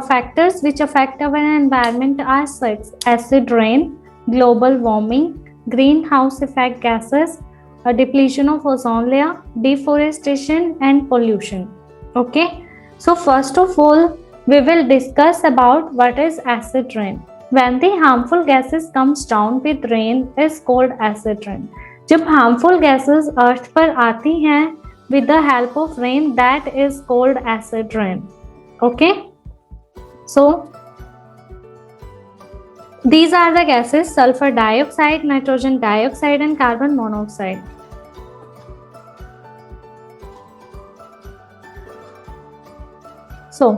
Factors which affect our environment are such: acid rain, global warming, greenhouse effect gases, a depletion of ozone layer, deforestation, and pollution. Okay, so first of all, we will discuss about what is acid rain. When the harmful gases comes down with rain is called acid rain. जब harmful gases अर्थ पर आती हैं with the help of rain, that is called acid rain. Okay. So these are the gases: sulfur dioxide, nitrogen dioxide, and carbon monoxide. So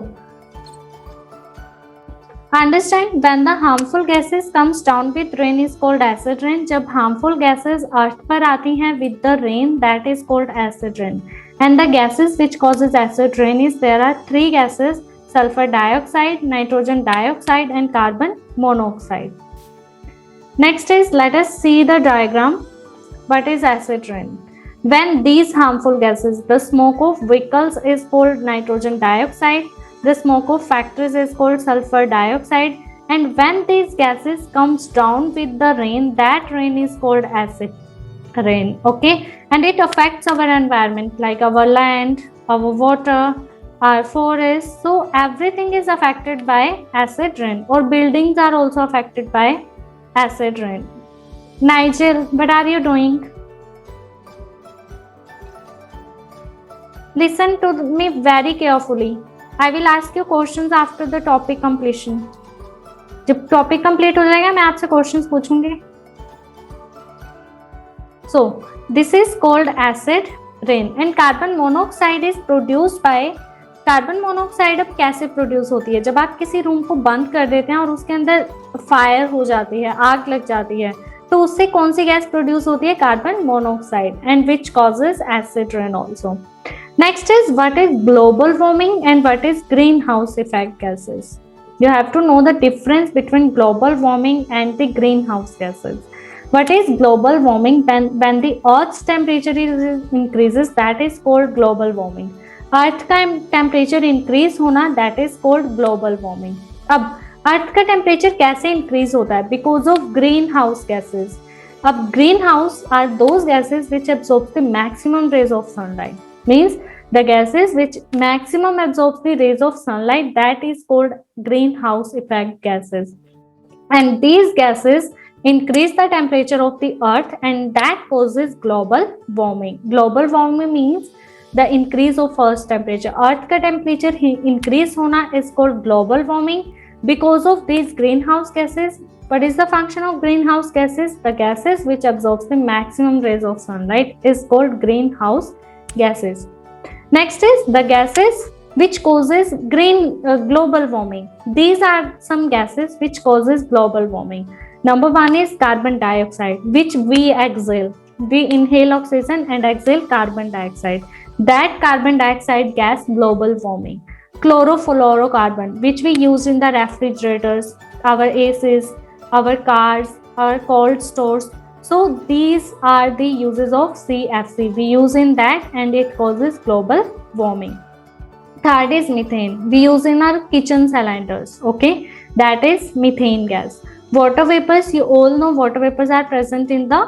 understand, when the harmful gases comes down with rain is called acid rain. जब harmful gases अर्थ पर आती हैं with the rain, that is called acid rain. And the gases which causes acid rain is, there are three gases: sulfur dioxide, nitrogen dioxide, and carbon monoxide. Next is, let us see the diagram. What is acid rain? When these harmful gases, the smoke of vehicles is called nitrogen dioxide, the smoke of factories is called sulfur dioxide, and when these gases comes down with the rain, that rain is called acid rain. Okay, and it affects our environment, like our land, our water, our forests. So everything is affected by acid rain, or buildings are also affected by acid rain. Nigel, what are you doing? Listen to me very carefully. I will ask you questions after the topic completion. जब topic complete हो जाएगा मैं आपसे questions पूछूंगी. So this is called acid rain. And carbon monoxide is produced by, carbon monoxide अब कैसे produce होती है? जब आप किसी रूम को बंद कर देते हैं और उसके अंदर फायर हो जाती है, आग लग जाती है, तो उससे कौन सी गैस प्रोड्यूस होती है? Carbon monoxide, and which causes acid rain also. Next is, what is global warming and what is green house effect gases. You have to know the difference between global warming and the greenhouse gases. What is global warming? When the Earth's temperature increases, that is called global warming. Earth का temperature increase होना, that is called global warming. अब earth का temperature कैसे increase होता है? Because of green house gases. अब green house are those gases which absorb the maximum rays of sunlight. Means the gases which maximum absorbs the rays of sunlight, that is called greenhouse effect gases. And these gases increase the temperature of the earth, and that causes global warming. Global warming means the increase of earth's temperature. Earth का temperature increase होना is called global warming because of these greenhouse gases. What is the function of greenhouse gases? The gases which absorbs the maximum rays of sunlight is called greenhouse gases. Next is the gases which causes global warming. These are some gases which causes global warming. Number one is carbon dioxide, which we exhale. We inhale oxygen and exhale carbon dioxide. That carbon dioxide gas, global warming. Chlorofluorocarbon, which we use in the refrigerators, our ACs, our cars, our cold stores. So these are the uses of CFC. We use in that and it causes global warming. Third is methane. We use in our kitchen cylinders. Okay, that is methane gas. Water vapors, you all know water vapors are present in the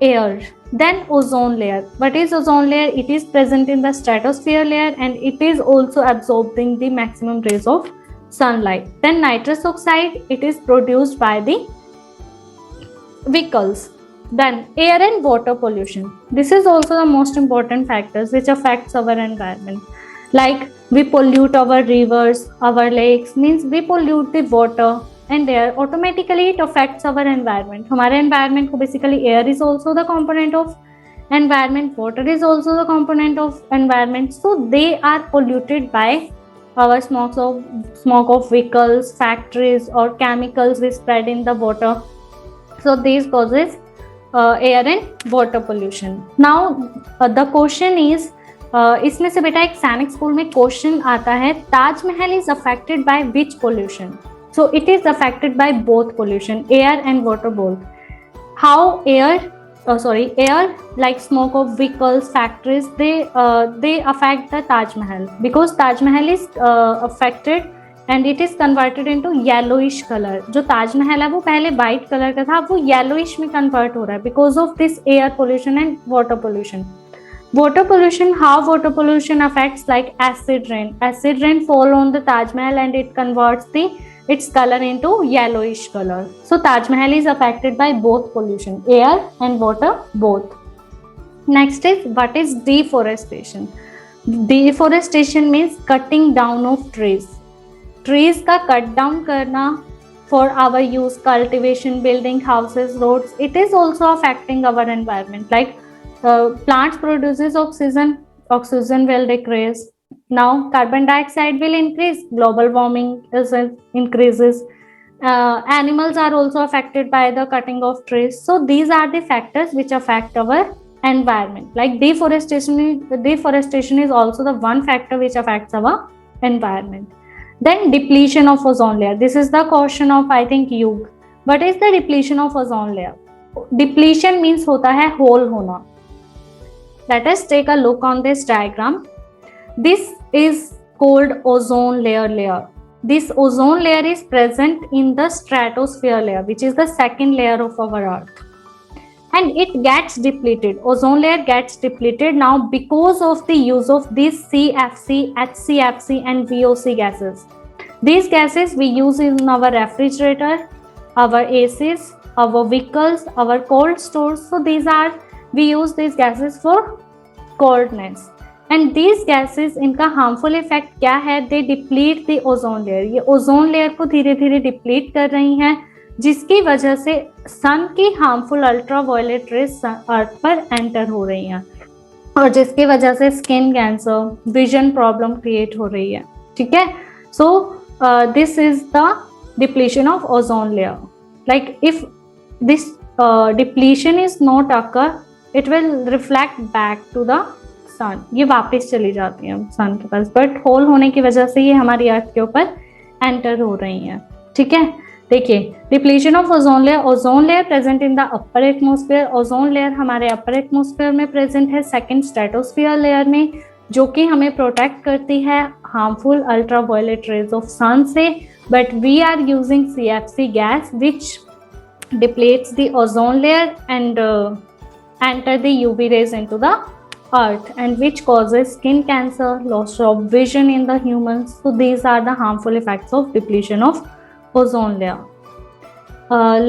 air. Then ozone layer. What is ozone layer? It is present in the stratosphere layer and it is also absorbing the maximum rays of sunlight. Then nitrous oxide, it is produced by the vehicles. Then air and water pollution. This is also the most important factors which affects our environment. Like we pollute our rivers, our lakes, means we pollute the water and air. Automatically it affects our environment. हमारे environment को basically air is also the component of environment, water is also the component of environment. So they are polluted by our smoke of vehicles, factories, or chemicals we spread in the water. So these causes air and water pollution. Now the question is, इसमें से बेटा एक सैनिक school में question आता है, Taj Mahal is affected by which pollution. So it is affected by both pollution, air and water both. How air like smoke of vehicles, factories, they affect the Taj Mahal, because Taj Mahal is affected and it is converted into yellowish color. जो ताज महल है वो पहले white color का था, अब वो yellowish में convert हो रहा है because of this air pollution and water pollution. Water pollution, how water pollution affects, like acid rain. Acid rain fall on the Taj Mahal and it converts its color into yellowish color. So Taj Mahal is affected by both pollution, air and water both. Next is, what is deforestation? Deforestation means cutting down of trees. Trees का cut down करना for our use, cultivation, building houses, roads. It is also affecting our environment. Like plants produces oxygen will decrease. Now carbon dioxide will increase, global warming increases. Animals are also affected by the cutting of trees. So these are the factors which affect our environment. Like deforestation is also the one factor which affects our environment. Then depletion of ozone layer. This is the question of, I think, Yug. What is the depletion of ozone layer? Depletion means होता है hole होना. Let us take a look on this diagram. This is called ozone layer. This ozone layer is present in the stratosphere layer, which is the second layer of our earth. And it gets depleted. Ozone layer gets depleted now because of the use of these CFC, HCFC and VOC gases. These gases we use in our refrigerator, our ACs, our vehicles, our cold stores. So we use these gases for coldness. And these gases, इनका harmful effect क्या है? They deplete the ozone layer. ये ozone layer को धीरे धीरे deplete कर रही हैं, जिसकी वजह से सन की हार्मफुल अल्ट्रावायलेट रेज अर्थ पर एंटर हो रही हैं और जिसकी वजह से skin cancer, vision problem create हो रही है. ठीक है. So this is the depletion of ozone layer. Like if this depletion is not occur, it will reflect back to the sun. ये वापस चली जाती है सन के पास, बट होल होने की वजह से ये हमारी अर्थ के ऊपर एंटर हो रही हैं. ठीक है. देखिए, depletion of ozone layer present in the upper atmosphere. Ozone layer हमारे अपर एटमॉस्फेयर में प्रेजेंट है, सेकंड स्ट्रेटोस्फीयर लेयर में, जो कि हमें प्रोटेक्ट करती है harmful ultraviolet rays of sun से. But we are using CFC gas which depletes the ozone layer and enter the UV rays into the earth, and which causes skin cancer, loss of vision in the humans. So these are the harmful effects of depletion of ozone layer.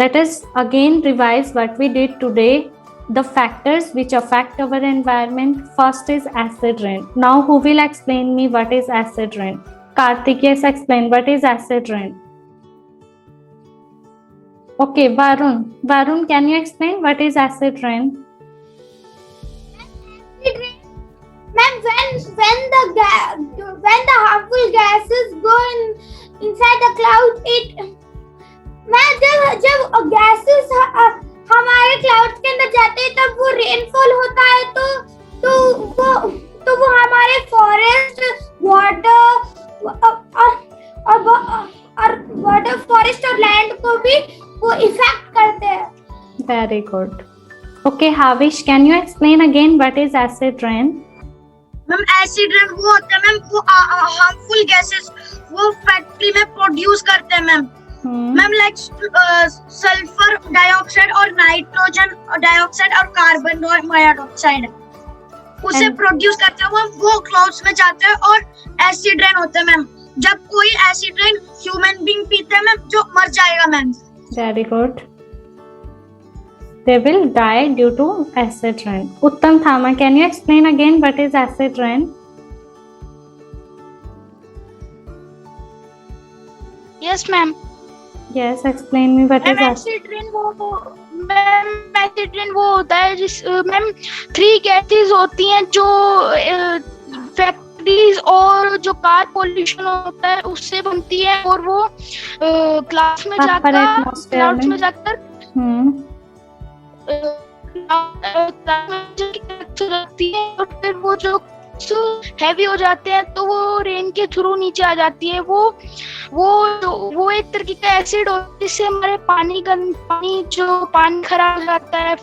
Let us again revise what we did today. The factors which affect our environment. First is acid rain. Now who will explain me what is acid rain? Karthik, yes, explain what is acid rain. Okay, Varun, can you explain what is acid rain? Acid rain, ma'am, when the harmful gases go inside the cloud, जब gases हमारे clouds के अंदर जाते हैं तब वो rainfall होता है, तो वो हमारे फॉरेस्ट, वाटर फॉरेस्ट और लैंड को भी वो इफेक्ट करते हैं. Very good. Okay, Havish, can you explain again what is acid rain? Ma'am acid rain वो होता है मैम, वो हार्मफुल गैसेस वो फैक्ट्री में प्रोड्यूस करते हैं ma'am. Ma'am like sulphur dioxide और नाइट्रोजन डाइऑक्साइड और कार्बन डाइऑक्साइड उसे प्रोड्यूस करते हैं, वो क्लाउड्स में जाते हैं और एसिड रेन होता है मैम. जब कोई एसिड रेन ह्यूमन बीइंग पीता है मैम, जो मर जाएगा ma'am. Very good. They will die due to acid rain. Uttam Thama, can you explain again what is acid rain? Yes, ma'am. Yes, explain me what is acid rain. Ma'am acid rain वो होता है जिस ma'am 3 gases होती हैं जो factories और जो car pollution होता है उससे बनती है, और वो क्लाउड्स में जाकर रखती है, और फिर वो जो हैवी हो जाते हैं तो वो रेन के थ्रू नीचे आ जाती है। वो एक तरीके का एसिड होता है जिससे हमारे पानी खराब हो जाता है,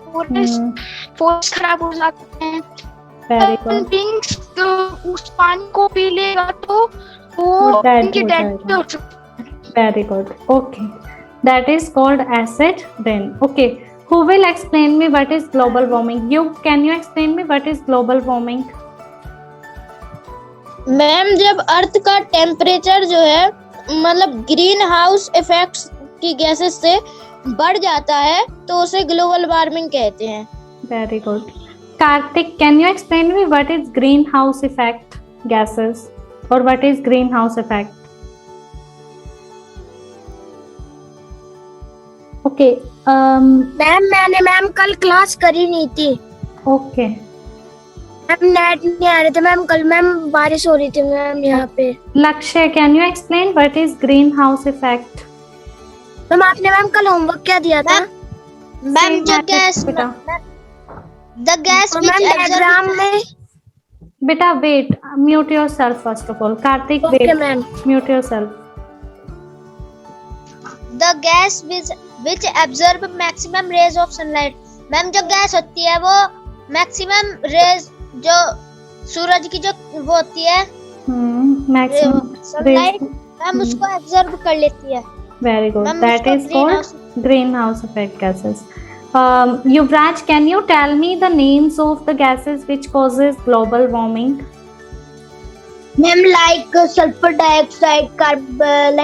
फॉरेस्ट खराब हो जाते हैं। बींग्स उस पानी को पी लेगा तो वो उनकी डेथ हो सकती है। Very good. Okay. That is called acid rain. Okay. Who will explain me what is global warming? Can you explain me what is global warming? Ma'am, जब अर्थ का टेम्परेचर जो है मतलब ग्रीन हाउस इफेक्ट्स की gases से बढ़ जाता है तो उसे ग्लोबल वार्मिंग कहते हैं। Very good. Karthik, can you explain me what is greenhouse effect gases or what is greenhouse effect? Okay. Ma'am कल क्लास करी नहीं थी। Okay. मैम नेट नहीं आ रहे थे मैम, कल मैम बारिश हो रही थी मैम यहाँ पे। Lakshya, can you explain what is greenhouse effect? Ma'am आपने मैम कल होमवर्क क्या दिया था? मैम जो gas the gas which exam में Beta, wait. Mute yourself first of all. Karthik, wait. Okay, ma'am. Mute yourself. The gas which absorb maximum rays of sunlight। Ma'am जो gas होती है वो मैक्सिमम रेज जो सूरज की जो वो होती है Maximum सनलाइट, rays. मैम उसको एब्जॉर्ब कर लेती है। Very good. Ma'am, That is called greenhouse effect gases. Yuvraj, can you tell me the names of the gases which causes global warming? Ma'am like sulphur dioxide, carbon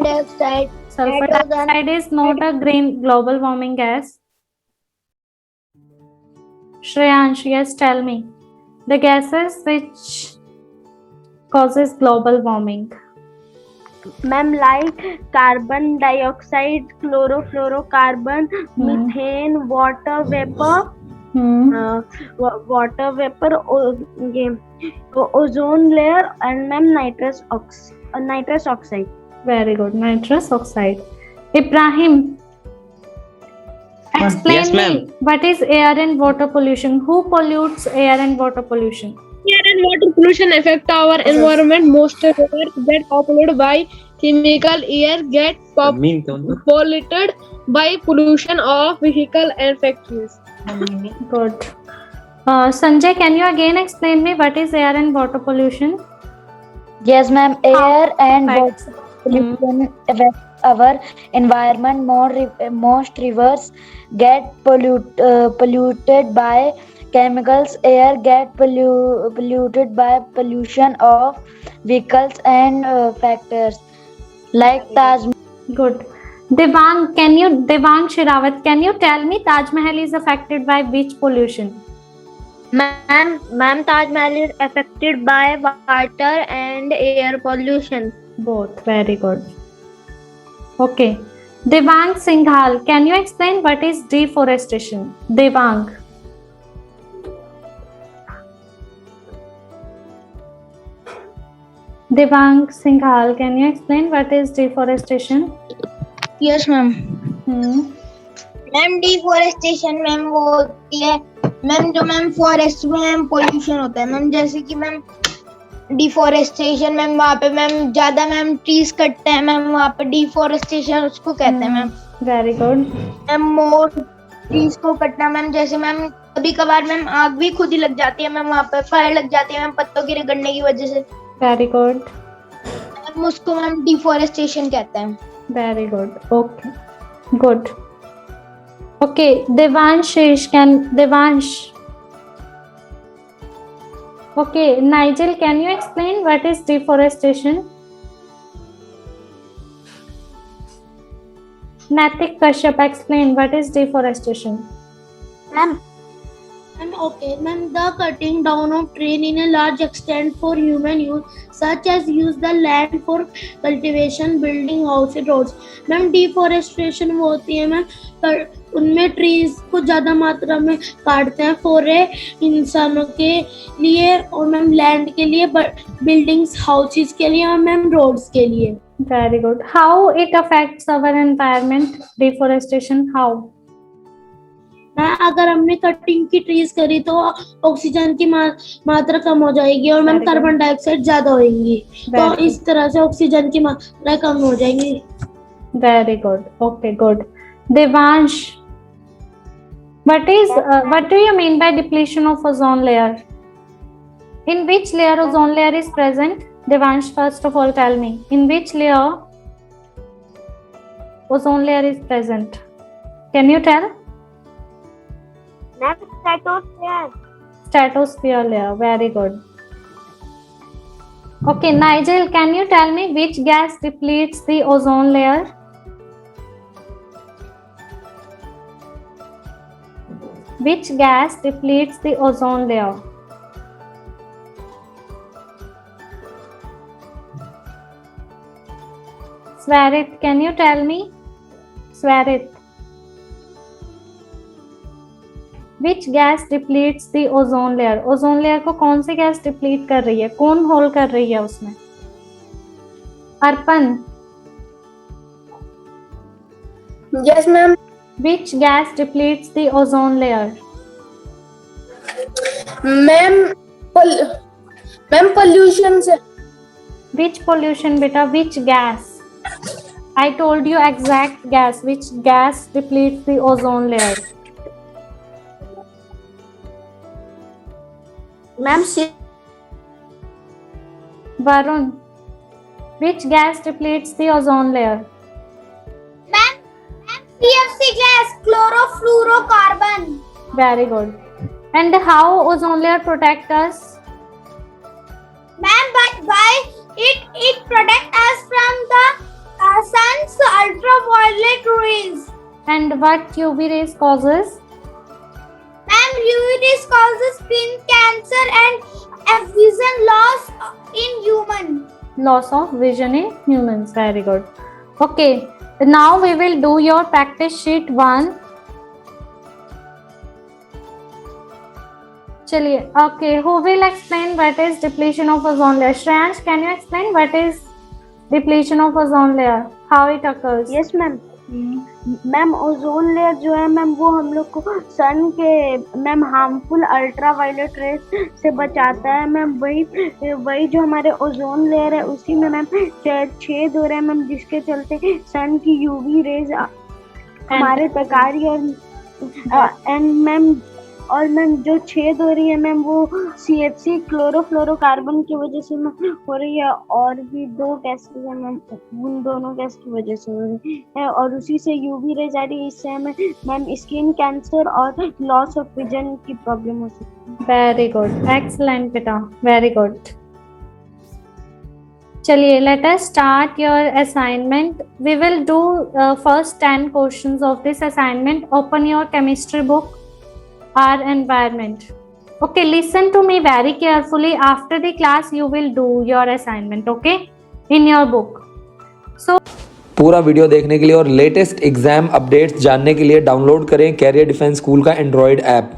dioxide। Sulfur dioxide is not a global warming gas. Shreyansh, yes, tell me the gases which causes global warming. Ma'am like carbon dioxide, chlorofluorocarbon, methane, water vapour, ये ozone layer and ma'am nitrous oxide. Very good. Nitrous oxide. Ibrahim, explain Yes, me ma'am. what is air and water pollution? Who pollutes air and water pollution? Air and water pollution affect our environment. Most rivers get polluted by chemical. Air get polluted by pollution of vehicle and factories. Good. Sanjay, can you again explain me what is air and water pollution? Yes, ma'am. Air and water pollution affect our environment. Most rivers get polluted by chemicals. Air get polluted by pollution of vehicles and factors like Taj. Good. Devang Shirawat, can you tell me Taj Mahal is affected by which pollution? Ma'am, Taj Mahal is affected by water and air pollution. Both. Very good. Okay. Devang Singhal, can you explain what is deforestation? Devang. Devang Singhal, can you explain what is deforestation? Yes, ma'am. Ma'am deforestation ma'am वो होती है ma'am जो ma'am forest में ma'am pollution होता है ma'am, जैसे कि ma'am deforestation ma'am वहाँ पे मैम ज्यादा मैम ट्रीज कटते हैं मैम, वहाँ पे डिफोरेस्टेशन उसको कहते हैं ma'am. Very good. Ma'am more trees को कटना मैम, जैसे मैम कभी कभार मैम आग भी खुद ही लग जाती है मैम, वहाँ पे फायर लग जाती है मैम पत्तों के रगड़ने की वजह से। Very good. मैम उसको मैम डिफोरेस्टेशन कहते हैं। Very good. Okay, good. Okay, Devansh. Okay, Nigel, can you explain what is deforestation? Natik Kashyap, explain what is deforestation. Ma'am, the cutting down of trees in a large extent for human use, such as use the land for cultivation, building houses, roads. Ma'am deforestation वो होती है ma'am, उनमें trees को ज्यादा मात्रा में काटते हैं फॉर इंसानों के लिए और मैम लैंड के लिए, बिल्डिंग्स हाउसेस के लिए और मैम रोड्स के लिए। Very good. How it affects our environment? Deforestation, how? Ma'am अगर हमने कटिंग की ट्रीज करी तो ऑक्सीजन की मात्रा कम हो जाएगी और ma'am Very good. Carbon dioxide ज्यादा होगी, तो Very इस तरह से ऑक्सीजन की मात्रा कम हो जाएगी। Very good. Okay, good. Devansh, what do you mean by depletion of ozone layer? In which layer ozone layer is present? Devansh, first of all, tell me, in which layer ozone layer is present? Can you tell? Stratosphere layer. Very good. Okay, Nigel, can you tell me which gas depletes the ozone layer? Which gas depletes the ozone layer? Swarit, can you tell me? Swarit. Which gas depletes the ozone layer? Ozone layer को कौन सी gas deplete कर रही है? कौन whole कर रही है उसमें? अर्पण. Yes, ma'am. Which gas depletes the ozone layer? Ma'am, pollution से. Which pollution, beta? Which gas? I told you exact gas. Which gas depletes the ozone layer? Ma'am Varun. Which gas depletes the ozone layer? CFC gas, chlorofluorocarbon. Very good. And how ozone layer protect us? Ma'am, by it protect us from the sun's ultraviolet rays. And what UV rays causes? Ma'am, UV rays causes skin cancer and vision loss in human. Loss of vision in humans. Very good. Okay. Now we will do your practice sheet 1. Chaliye. Okay. Who will explain what is depletion of ozone layer? Shreyansh, can you explain what is depletion of ozone layer? How it occurs? Yes ma'am. Ma'am ozone layer जो है ma'am वो हम लोग को सन के ma'am harmful ultraviolet rays से बचाता है मैम। वही जो हमारे ओजोन लेयर है उसी में मैम छेद हो रहे हैं मैम, जिसके चलते सन की यूवी रेज हमारे तक आ रही है। एंड मैम जो छेद हो रही है मैम वो CFC क्लोरोफ्लोरोकार्बन की वजह से हो रही है, और भी 2 गैसेस है मैम, उन दोनों गैस की वजह से हो रही है, और उसी से यूवी रेज आ रही है। इससे हमें मैम स्किन कैंसर और लॉस ऑफ विजन की प्रॉब्लम हो सकती है। वेरी गुड, एक्सलेंट बेटा, वेरी गुड। चलिए, let us start your assignment. We will do first 10 questions of this assignment. Open your chemistry book, our environment. Okay, listen to me very carefully. After the class you will do your assignment, okay, in your book. So पूरा video देखने के लिए और latest exam updates जानने के लिए download करें career defence school का एंड्रॉयड ऐप।